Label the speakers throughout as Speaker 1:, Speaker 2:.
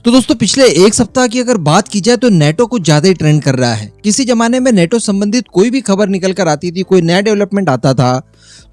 Speaker 1: तो दोस्तों पिछले एक सप्ताह की अगर बात की जाए तो नेटो कुछ ज्यादा ही ट्रेंड कर रहा है। किसी जमाने में नेटो संबंधित कोई भी खबर निकल कर आती थी, कोई नया डेवलपमेंट आता था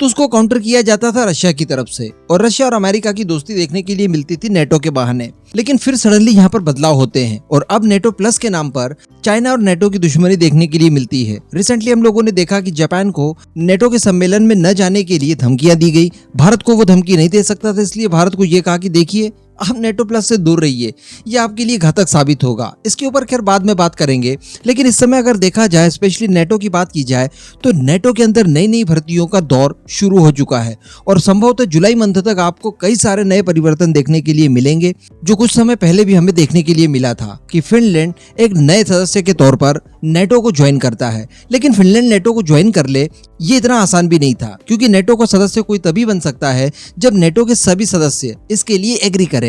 Speaker 1: तो उसको काउंटर किया जाता था रशिया की तरफ से, और रशिया और अमेरिका की दोस्ती देखने के लिए मिलती थी नेटो के बहाने। लेकिन फिर सडनली यहाँ पर बदलाव होते हैं और अब नेटो प्लस के नाम पर चाइना और नेटो की दुश्मनी देखने के लिए मिलती है। रिसेंटली हम लोगों ने देखा कि जापान को नेटो के सम्मेलन में न जाने के लिए धमकियां दी गई। भारत को वो धमकी नहीं दे सकता था, इसलिए भारत को ये कहा कि देखिए आप नेटो प्लस से दूर रहिए, ये आपके लिए घातक साबित होगा। इसके ऊपर खैर बाद में बात करेंगे, लेकिन इस समय अगर देखा जाए, स्पेशली नेटो की बात की जाए, तो नेटो के अंदर नई नई भर्तियों का दौर शुरू हो चुका है और संभवतः जुलाई मंथ तक आपको कई सारे नए परिवर्तन देखने के लिए मिलेंगे, जो कुछ समय पहले भी हमें देखने के लिए मिला था कि फिनलैंड एक नए सदस्य के तौर पर नेटो को ज्वाइन करता है। लेकिन फिनलैंड नेटो को ज्वाइन कर ले, ये इतना आसान भी नहीं था, क्योंकि नेटो का सदस्य कोई तभी बन सकता है जब नेटो के सभी सदस्य इसके लिए एग्री करें।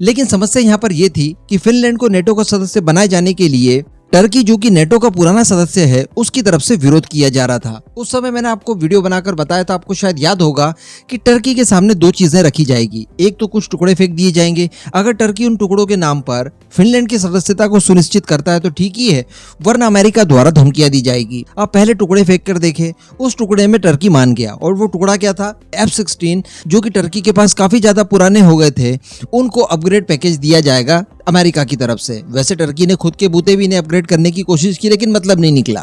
Speaker 1: लेकिन समस्या यहाँ पर यह थी कि फिनलैंड को नेटो का सदस्य बनाए जाने के लिए टर्की, जो कि नेटो का पुराना सदस्य है, उसकी तरफ से विरोध किया जा रहा था। उस समय मैंने आपको वीडियो बनाकर बताया था, आपको शायद याद होगा कि टर्की के सामने दो चीजें रखी जाएगी। एक तो कुछ टुकड़े फेंक दिए जाएंगे, अगर टर्की उन टुकड़ों के नाम पर फिनलैंड की सदस्यता को सुनिश्चित करता है तो ठीक ही है, वरना अमेरिका द्वारा धमकियां दी जाएगी। आप पहले टुकड़े फेंक कर देखे, उस टुकड़े में टर्की मान गया, और वो टुकड़ा क्या था? F-16, जो कि टर्की के पास काफी ज्यादा पुराने हो गए थे, उनको अपग्रेड पैकेज दिया जाएगा अमेरिका की तरफ से। वैसे टर्की ने खुद के बूते भी इन्हें अपग्रेड करने की कोशिश की, लेकिन मतलब नहीं निकला।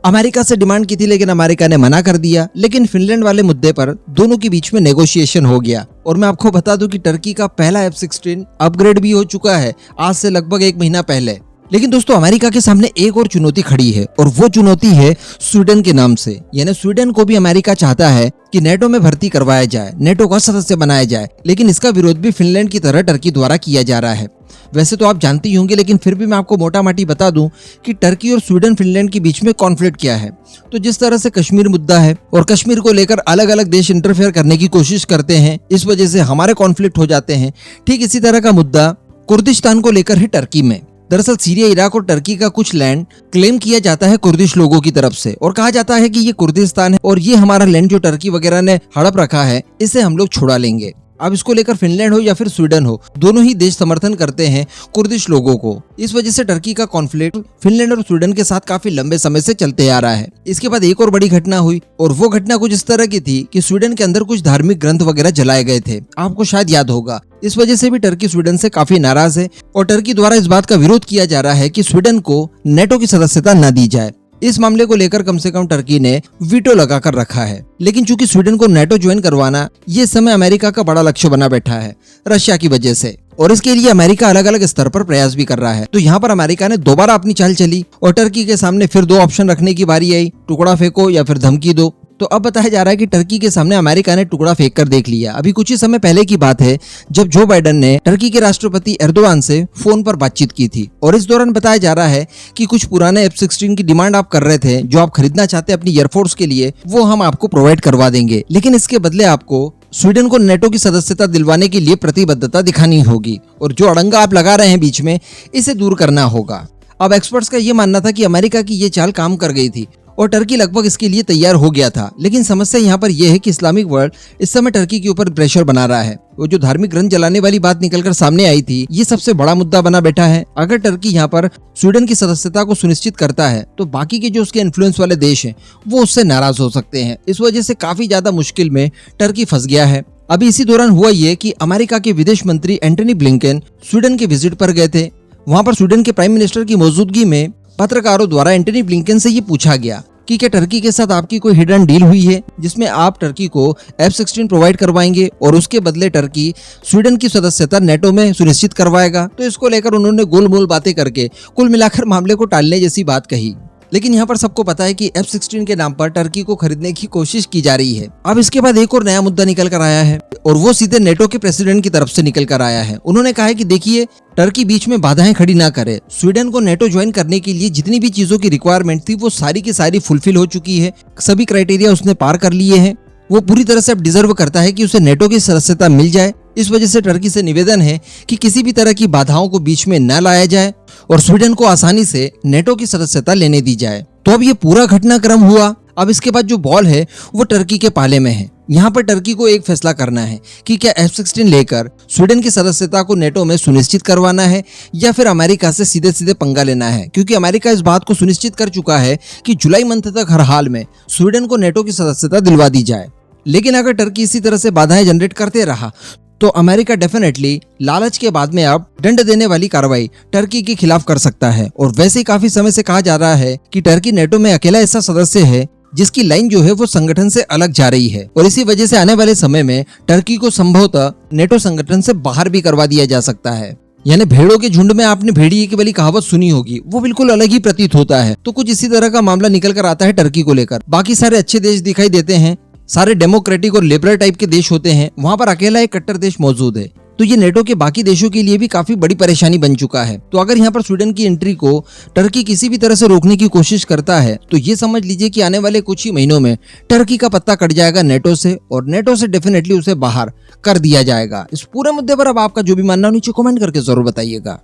Speaker 1: अमेरिका से डिमांड की थी, लेकिन अमेरिका ने मना कर दिया। लेकिन फिनलैंड वाले मुद्दे पर दोनों के बीच में नेगोशिएशन हो गया, और मैं आपको बता दूं कि टर्की का पहला F-16 अपग्रेड भी हो चुका है आज से लगभग एक महीना पहले। लेकिन दोस्तों अमेरिका के सामने एक और चुनौती खड़ी है, और वो चुनौती है स्वीडन के नाम से। यानी स्वीडन को भी अमेरिका चाहता है कि नेटो में भर्ती करवाया जाए, नेटो का सदस्य बनाया जाए, लेकिन इसका विरोध भी फिनलैंड की तरह टर्की द्वारा किया जा रहा है। वैसे तो आप जानते ही होंगे, लेकिन फिर भी मैं आपको मोटा माटी बता दूं कि टर्की और स्वीडन फिनलैंड के बीच में कॉन्फ्लिक्ट क्या है। तो जिस तरह से कश्मीर मुद्दा है और कश्मीर को लेकर अलग अलग देश इंटरफेयर करने की कोशिश करते हैं, इस वजह से हमारे कॉन्फ्लिक्ट हो जाते हैं, ठीक इसी तरह का मुद्दा कुर्दिस्तान को लेकर है टर्की में। दरअसल सीरिया, इराक और टर्की का कुछ लैंड क्लेम किया जाता है कुर्दिश लोगों की तरफ से, और कहा जाता है कि ये कुर्दिस्तान है और ये हमारा लैंड जो टर्की वगैरह ने हड़प रखा है, इसे हम लोग छुड़ा लेंगे। अब इसको लेकर फिनलैंड हो या फिर स्वीडन हो, दोनों ही देश समर्थन करते हैं कुर्दिश लोगों को। इस वजह से टर्की का कॉन्फ्लिक्ट फिनलैंड और स्वीडन के साथ काफी लंबे समय से चलते आ रहा है। इसके बाद एक और बड़ी घटना हुई, और वो घटना कुछ इस तरह की थी कि स्वीडन के अंदर कुछ धार्मिक ग्रंथ वगैरह जलाए गए थे, आपको शायद याद होगा। इस वजह से भी टर्की स्वीडन से काफी नाराज है, और टर्की द्वारा इस बात का विरोध किया जा रहा है कि स्वीडन को नेटो की सदस्यता न दी जाए। इस मामले को लेकर कम से कम टर्की ने वीटो लगाकर रखा है। लेकिन चूंकि स्वीडन को नेटो ज्वाइन करवाना ये समय अमेरिका का बड़ा लक्ष्य बना बैठा है रशिया की वजह से, और इसके लिए अमेरिका अलग अलग स्तर पर प्रयास भी कर रहा है। तो यहाँ पर अमेरिका ने दोबारा अपनी चाल चली और टर्की के सामने फिर दो ऑप्शन रखने की बारी आई, टुकड़ा फेंको या फिर धमकी दो। तो अब बताया जा रहा है कि टर्की के सामने अमेरिका ने टुकड़ा फेंक कर देख लिया। अभी कुछ ही समय पहले की बात है जब जो बाइडेन ने टर्की के राष्ट्रपति एर्दोगान से फोन पर बातचीत की थी, और इस दौरान बताया जा रहा है कि कुछ पुराने F-16 की डिमांड आप कर रहे थे, जो आप खरीदना चाहते हैं अपनी एयरफोर्स के लिए, वो हम आपको प्रोवाइड करवा देंगे, लेकिन इसके बदले आपको स्वीडन को नेटो की सदस्यता दिलवाने के लिए प्रतिबद्धता दिखानी होगी, और जो अड़ंगा आप लगा रहे हैं बीच में, इसे दूर करना होगा। अब एक्सपर्ट्स का ये मानना था कि अमेरिका की ये चाल काम कर गई थी और टर्की लगभग इसके लिए तैयार हो गया था। लेकिन समस्या यहाँ पर यह है कि इस्लामिक वर्ल्ड इस समय टर्की के ऊपर प्रेशर बना रहा है। वो जो धार्मिक ग्रंथ जलाने वाली बात निकलकर सामने आई थी, ये सबसे बड़ा मुद्दा बना बैठा है। अगर टर्की यहाँ पर स्वीडन की सदस्यता को सुनिश्चित करता है तो बाकी के जो उसके इन्फ्लुएंस वाले देश हैं वो उससे नाराज हो सकते हैं। इस वजह से काफी ज्यादा मुश्किल में टर्की फंस गया है। अभी इसी दौरान हुआ ये कि अमेरिका के विदेश मंत्री एंटनी ब्लिंकन स्वीडन के विजिट पर गए थे। वहां पर स्वीडन के प्राइम मिनिस्टर की मौजूदगी में पत्रकारों द्वारा एंटनी ब्लिंकन से ये पूछा गया कि क्या टर्की के साथ आपकी कोई हिडन डील हुई है जिसमें आप टर्की को F-16 प्रोवाइड करवाएंगे और उसके बदले टर्की स्वीडन की सदस्यता नेटो में सुनिश्चित करवाएगा। तो इसको लेकर उन्होंने गोलमोल बातें करके कुल मिलाकर मामले को टालने जैसी बात कही। लेकिन यहाँ पर सबको पता है कि F-16 के नाम पर टर्की को खरीदने की कोशिश की जा रही है। अब इसके बाद एक और नया मुद्दा निकल कर आया है, और वो सीधे नेटो के प्रेसिडेंट की तरफ से निकल कर आया है। उन्होंने कहा है कि देखिए, टर्की बीच में बाधाएं खड़ी ना करे। स्वीडन को नेटो ज्वाइन करने के लिए जितनी भी चीजों की रिक्वायरमेंट थी वो सारी की सारी फुलफिल हो चुकी है, सभी क्राइटेरिया उसने पार कर लिए हैं। वो पूरी तरह से अब डिजर्व करता है कि उसे नेटो की सदस्यता मिल जाए। इस वजह से टर्की से निवेदन है कि किसी भी तरह की बाधाओं को बीच में न लाया जाए और स्वीडन को आसानी से नेटो की सदस्यता लेने दी जाए। तो अब ये पूरा घटनाक्रम हुआ। अब इसके बाद जो बॉल है वो टर्की के पाले में है। यहाँ पर टर्की को एक फैसला करना है कि क्या F-16 लेकर स्वीडन की सदस्यता को नेटो में सुनिश्चित करवाना है या फिर अमेरिका से सीधे सीधे पंगा लेना है, क्योंकि अमेरिका इस बात को सुनिश्चित कर चुका है कि जुलाई मंथ तक हर हाल में स्वीडन को नेटो की सदस्यता दिलवा दी जाए। लेकिन अगर टर्की इसी तरह से बाधाएं जनरेट करते रहा तो अमेरिका डेफिनेटली लालच के बाद में अब दंड देने वाली कार्रवाई टर्की के खिलाफ कर सकता है। और वैसे ही काफी समय से कहा जा रहा है कि टर्की नेटो में अकेला ऐसा सदस्य है जिसकी लाइन जो है वो संगठन से अलग जा रही है, और इसी वजह से आने वाले समय में टर्की को संभवतः नेटो संगठन से बाहर भी करवा दिया जा सकता है। यानी भेड़ों के झुंड में आपने भेड़िए की वाली कहावत सुनी होगी, वो बिल्कुल अलग ही प्रतीत होता है। तो कुछ इसी तरह का मामला निकल कर आता है टर्की को लेकर। बाकी सारे अच्छे देश दिखाई देते हैं, सारे डेमोक्रेटिक और लिबरल टाइप के देश होते हैं, वहां पर अकेला एक कट्टर देश मौजूद है। तो ये नेटो के बाकी देशों के लिए भी काफी बड़ी परेशानी बन चुका है। तो अगर यहाँ पर स्वीडन की एंट्री को टर्की किसी भी तरह से रोकने की कोशिश करता है तो ये समझ लीजिए कि आने वाले कुछ ही महीनों में टर्की का पत्ता कट जाएगा नेटो से, और नेटो से डेफिनेटली उसे बाहर कर दिया जाएगा। इस पूरे मुद्दे पर अब आपका जो भी मानना हो नीचे कमेंट करके जरूर बताइएगा।